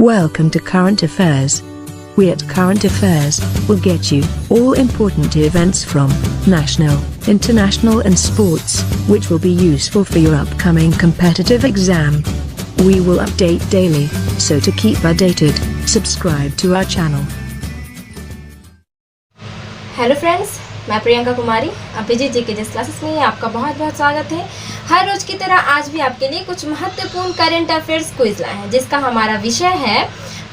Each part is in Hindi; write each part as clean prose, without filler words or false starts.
Welcome to Current Affairs. We at Current Affairs will get you all important events from national, international and sports, which will be useful for your upcoming competitive exam. We will update daily, so to keep updated, subscribe to our channel. Hello friends, मैं प्रियंका कुमारी अभिजीत जी के जिस क्लासेस में आपका बहुत बहुत स्वागत है। हर रोज की तरह आज भी आपके लिए कुछ महत्वपूर्ण करंट अफेयर्स क्विज लाए हैं, जिसका हमारा विषय है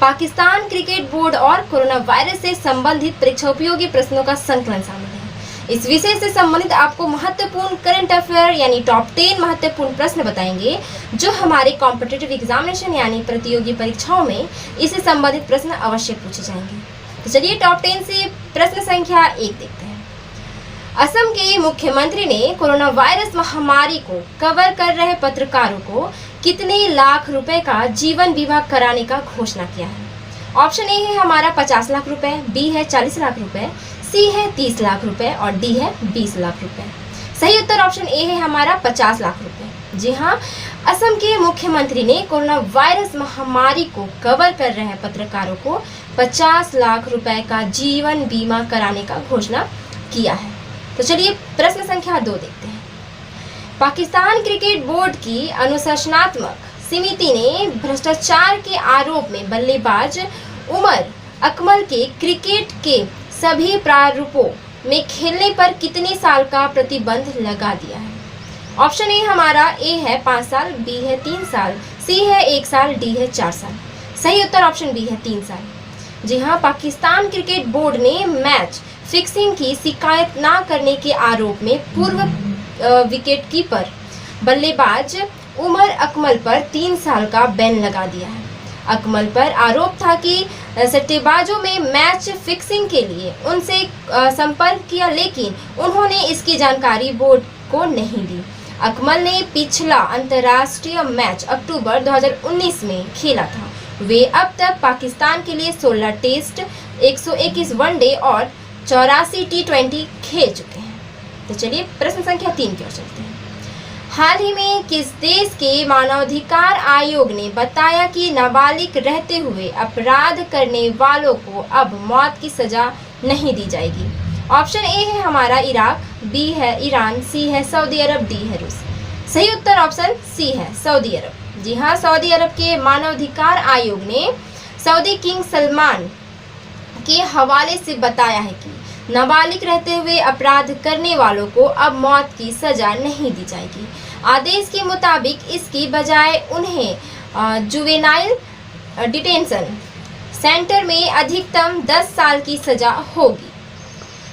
पाकिस्तान क्रिकेट बोर्ड और कोरोना वायरस से संबंधित परीक्षाोपयोगी प्रश्नों का संकलन शामिल है। इस विषय से संबंधित आपको महत्वपूर्ण करंट अफेयर यानी टॉप 10 महत्वपूर्ण प्रश्न बताएंगे, जो हमारे कॉम्पिटिटिव एग्जामिनेशन यानी प्रतियोगी परीक्षाओं में इससे संबंधित प्रश्न अवश्य पूछे जाएंगे। तो चलिए टॉप 10 से प्रश्न संख्या 1 देखते हैं। असम के मुख्यमंत्री ने कोरोना वायरस महामारी को कवर कर रहे पत्रकारों को कितने लाख रुपए का जीवन बीमा कराने का घोषणा किया है? ऑप्शन ए है हमारा 50 लाख रुपए, बी है 40 लाख रुपए, सी है 30 लाख रुपए और डी है 20 लाख रुपए। सही उत्तर ऑप्शन ए है हमारा 50 लाख रुपए। जी हाँ, असम के मुख्यमंत्री ने कोरोना वायरस महामारी को कवर कर रहे पत्रकारों को 50 लाख रुपए का जीवन बीमा कराने का घोषणा किया है। तो चलिए प्रश्न संख्या 2 देखते हैं। पाकिस्तान क्रिकेट बोर्ड की अनुशासनात्मक समिति ने भ्रष्टाचार के आरोप में बल्लेबाज उमर अकमल के क्रिकेट के सभी प्रारूपों में खेलने पर कितने साल का प्रतिबंध लगा दिया है? ऑप्शन ए हमारा ए है 5 साल, बी है 3 साल, सी है 1 साल, डी है 4 साल। सही उत्तर ऑप्शन बी है 3 साल। जी हाँ, पाकिस्तान क्रिकेट बोर्ड ने मैच फिक्सिंग की शिकायत न करने के आरोप में पूर्व विकेट कीपर बल्लेबाज उमर अकमल पर 3 साल का बैन लगा दिया है। अकमल पर आरोप था कि सट्टेबाजों में मैच फिक्सिंग के लिए उनसे संपर्क किया, लेकिन उन्होंने इसकी जानकारी बोर्ड को नहीं दी। अकमल ने पिछला अंतर्राष्ट्रीय मैच अक्टूबर 2019 में खेला था। वे अब तक पाकिस्तान के लिए 16 टेस्ट, 121 वनडे और 84 T20 खेल चुके हैं। तो चलिए प्रश्न संख्या 3 की ओर चलते हैं। हाल ही में किस देश के मानवाधिकार आयोग ने बताया कि नाबालिग रहते हुए अपराध करने वालों को अब मौत की सजा नहीं दी जाएगी? ऑप्शन ए है हमारा इराक, बी है ईरान, सी है सऊदी अरब, डी है रूस। सही उत्तर ऑप्शन सी है सऊदी अरब। जी हाँ, सऊदी अरब के मानवाधिकार आयोग ने सऊदी किंग सलमान के हवाले से बताया है कि नाबालिग रहते हुए अपराध करने वालों को अब मौत की सजा नहीं दी जाएगी। आदेश के मुताबिक इसकी बजाय उन्हें जुवेनाइल डिटेंशन सेंटर में अधिकतम 10 साल की सजा होगी।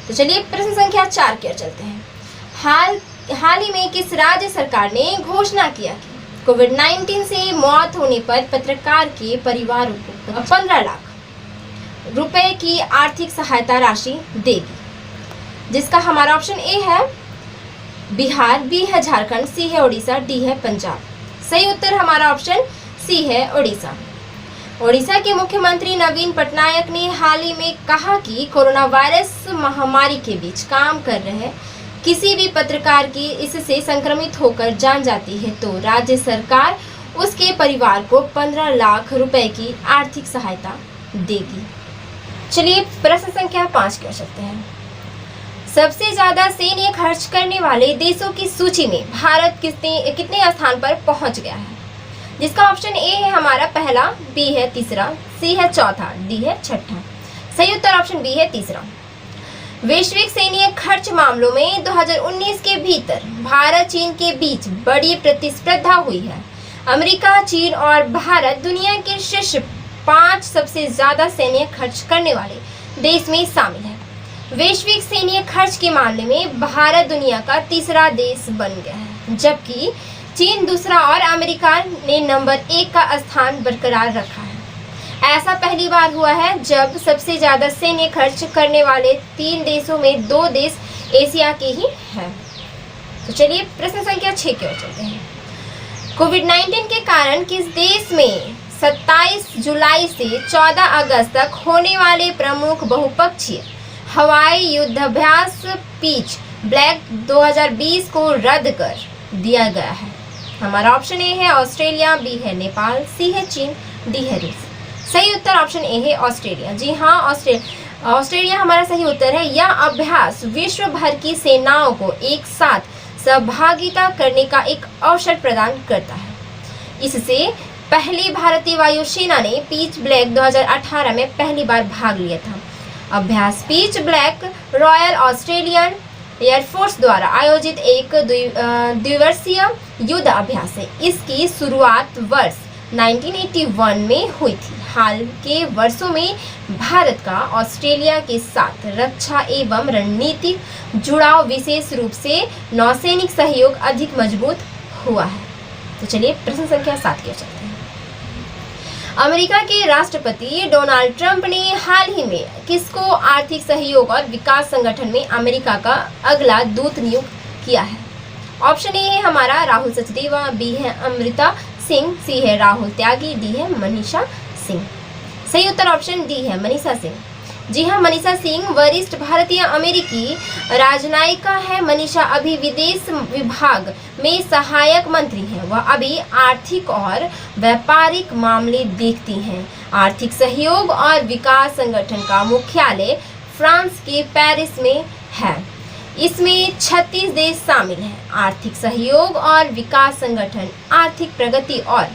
तो चलिए प्रश्न संख्या 4 की ओर चलते हैं। हाल ही में किस राज्य सरकार ने घोषणा किया कि कोविड-19 से मौत होने पर पत्रकार के परिवारों को 15 लाख रुपए की आर्थिक सहायता राशि देगी? जिसका हमारा ऑप्शन ए है बिहार, बी है झारखंड, सी है उड़ीसा, डी है पंजाब। सही उत्तर हमारा ऑप्शन सी है उड़ीसा। उड़ीसा के मुख्यमंत्री नवीन पटनायक ने हाल ही में कहा कि कोरोना वायरस महामारी के बीच काम कर रहे किसी भी पत्रकार की इससे संक्रमित होकर जान जाती है तो राज्य सरकार उसके परिवार को 15 लाख रुपए की आर्थिक सहायता देगी। चलिए प्रश्न संख्या 5 की ओर चलते हैं। सबसे ज्यादा सैन्य खर्च करने वाले देशों की सूची में भारत कितने स्थान पर पहुंच गया है? जिसका ऑप्शन ए है हमारा पहला, बी है तीसरा, सी है चौथा, डी है छठा। सही उत्तर ऑप्शन बी है तीसरा। वैश्विक सैन्य खर्च मामलों में 2019 के भीतर भारत चीन के बीच बड़ी प्रतिस्पर्धा हुई है। अमेरिका, चीन और भारत दुनिया के शीर्ष 5 सबसे ज्यादा सैन्य खर्च करने वाले देश में शामिल है। वैश्विक सैन्य खर्च के मामले में भारत दुनिया का तीसरा देश बन गया है, जबकि चीन दूसरा और अमेरिका ने नंबर 1 का स्थान बरकरार रखा है। ऐसा पहली बार हुआ है जब सबसे ज्यादा सैन्य खर्च करने वाले 3 देशों में 2 देश एशिया के ही हैं। तो चलिए प्रश्न संख्या 6 की ओर चलते हैं। कोविड-19 के कारण किस देश में 27 जुलाई से 14 अगस्त तक होने वाले प्रमुख बहुपक्षीय हवाई युद्धाभ्यास पीच ब्लैक 2020 को रद्द कर दिया गया है? हमारा ऑप्शन ए है ऑस्ट्रेलिया, बी है नेपाल, सी है चीन, डी है रूस। सही उत्तर ऑप्शन ए है ऑस्ट्रेलिया। जी हाँ, ऑस्ट्रेलिया हमारा सही उत्तर है। यह अभ्यास विश्व भर की सेनाओं को एक साथ सहभागिता करने का एक अवसर प्रदान करता है। इससे पहले भारतीय वायुसेना ने पीच ब्लैक 2018 में पहली बार भाग लिया था। अभ्यास Pitch Black Royal Australian Air Force द्वारा आयोजित एक द्विवर्षीय युद्ध अभ्यास है। इसकी शुरुआत वर्ष 1981 में हुई थी। हाल के वर्षों में भारत का ऑस्ट्रेलिया के साथ रक्षा एवं रणनीतिक जुड़ाव विशेष रूप से नौसैनिक सहयोग अधिक मजबूत हुआ है। तो चलिए प्रश्न संख्या 7 की ओर चलते हैं। अमेरिका के राष्ट्रपति डोनाल्ड ट्रंप ने हाल ही में किसको आर्थिक सहयोग और विकास संगठन में अमेरिका का अगला दूत नियुक्त किया है? ऑप्शन ए है हमारा राहुल सचदेवा, बी है अमृता सिंह, सी है राहुल त्यागी, डी है मनीषा सिंह। सही उत्तर ऑप्शन डी है मनीषा सिंह। जी हाँ, मनीषा सिंह वरिष्ठ भारतीय अमेरिकी राजनयिका है। मनीषा अभी विदेश विभाग में सहायक मंत्री हैं। वह अभी आर्थिक और व्यापारिक मामले देखती हैं। आर्थिक सहयोग और विकास संगठन का मुख्यालय फ्रांस के पेरिस में है। इसमें 36 देश शामिल हैं। आर्थिक सहयोग और विकास संगठन आर्थिक प्रगति और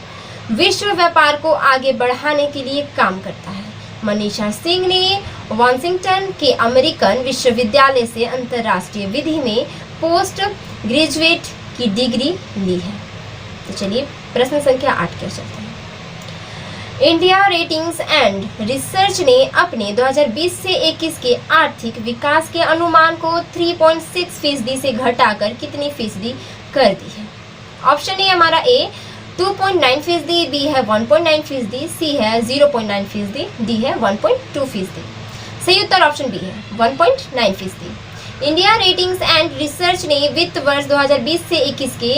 विश्व व्यापार को आगे बढ़ाने के लिए काम करता है। मनीषा सिंह ने वाशिंगटन के अमेरिकन विश्वविद्यालय से अंतर्राष्ट्रीय विधि में पोस्ट ग्रेजुएट की डिग्री ली है। तो चलिए प्रश्न संख्या 8 की ओर चलते हैं। इंडिया रेटिंग्स एंड रिसर्च ने अपने 2020 से 21 के आर्थिक विकास के अनुमान को 3.6% से घटाकर कितनी फीसदी कर दी है? ऑप्शन ए हमारा ए 2.9%, बी है 1.9%, सी है 0.9%, डी है 1.2%। सही उत्तर ऑप्शन बी है 1.9%। इंडिया रेटिंग्स एंड रिसर्च ने वित्त वर्ष 2020 से 21 के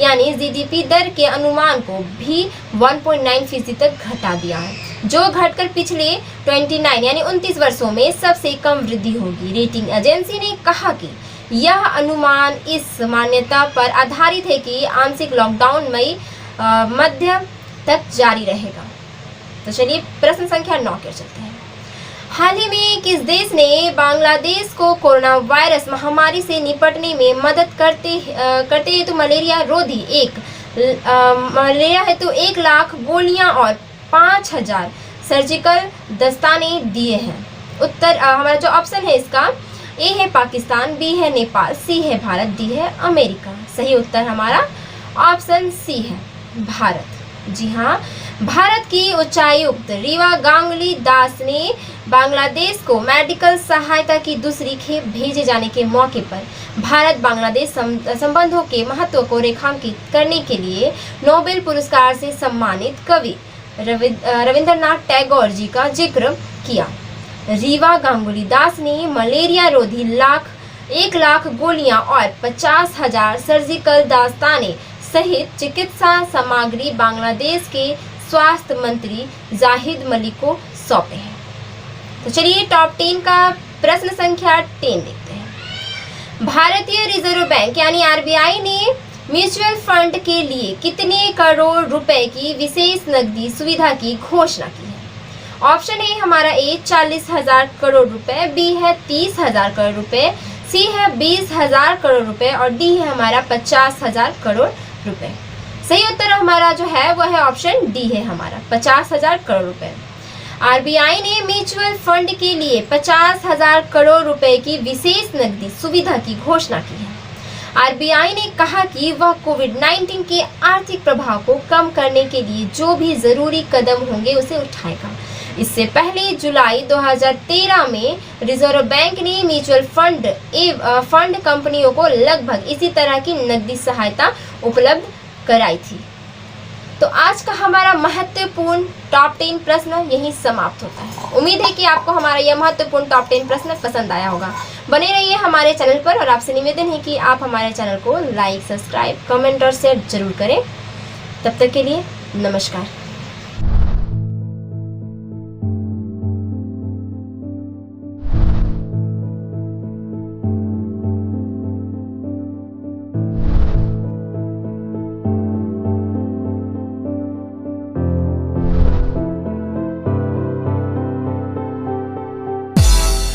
यानी जीडीपी दर के अनुमान को भी 1.9% तक घटा दिया है, जो घटकर पिछले 29 यानी 29 वर्षों में सबसे कम वृद्धि होगी। रेटिंग एजेंसी ने कहा कि यह अनुमान इस मान्यता पर आधारित है कि आंशिक लॉकडाउन मई मध्य तक जारी रहेगा। तो चलिए प्रश्न संख्या 9 के चलते हैं। हाल ही में किस देश ने बांग्लादेश को कोरोना वायरस महामारी से निपटने में मदद करते हेतु मलेरिया हेतु 1 लाख गोलियां और 5000 सर्जिकल दस्ताने दिए हैं? उत्तर हमारा जो ऑप्शन है इसका ए है पाकिस्तान, बी है नेपाल, सी है भारत, डी है अमेरिका। सही उत्तर हमारा ऑप्शन सी है भारत। जी हाँ, भारत की उच्चायुक्त रीवा गांगुली दास ने बांग्लादेश को मेडिकल सहायता की दूसरी खेप भेजे जाने के मौके पर भारत बांग्लादेश संबंधों के महत्व को रेखांकित करने के लिए नोबेल पुरस्कार से सम्मानित कवि रविंद्रनाथ टैगोर जी का जिक्र किया। रीवा गांगुली दास ने मलेरिया रोधी 1 लाख गोलियां और 50,000 सर्जिकल दस्ताने सहित चिकित्सा सामग्री बांग्लादेश के स्वास्थ्य मंत्री जाहिद मलिक को सौंपे हैं। तो चलिए टॉप 10 का प्रश्न संख्या 10 देखते हैं। भारतीय रिजर्व बैंक यानी आरबीआई ने म्यूचुअल फंड के लिए कितने करोड़ रुपए की विशेष नकदी सुविधा की घोषणा की है? ऑप्शन ए हमारा ए 40,000 करोड़ रुपए, बी है 30,000 करोड़ रुपए, सी है 20,000 करोड़ रुपए और डी है हमारा 50,000 करोड़ रुपए। सही उत्तर हमारा जो है वो है ऑप्शन डी है हमारा 50,000 करोड़ रुपए। आरबीआई ने म्यूचुअल फंड के लिए 50,000 करोड़ रुपए की विशेष नकदी सुविधा की घोषणा की है। आरबीआई ने कहा कि वह कोविड-19 के आर्थिक प्रभाव को कम करने के लिए जो भी जरूरी कदम होंगे उसे उठाएगा। इससे पहले जुलाई 2013 में रिजर्व बैंक ने म्यूचुअल फंड कंपनियों को लगभग इसी तरह की नकदी सहायता उपलब्ध कराई थी। तो आज का हमारा महत्वपूर्ण टॉप 10 प्रश्न यहीं समाप्त होता है। उम्मीद है कि आपको हमारा यह महत्वपूर्ण टॉप 10 प्रश्न पसंद आया होगा। बने रहिए हमारे चैनल पर और आपसे निवेदन है कि आप हमारे चैनल को लाइक, सब्सक्राइब, कमेंट और शेयर जरूर करें। तब तक के लिए नमस्कार।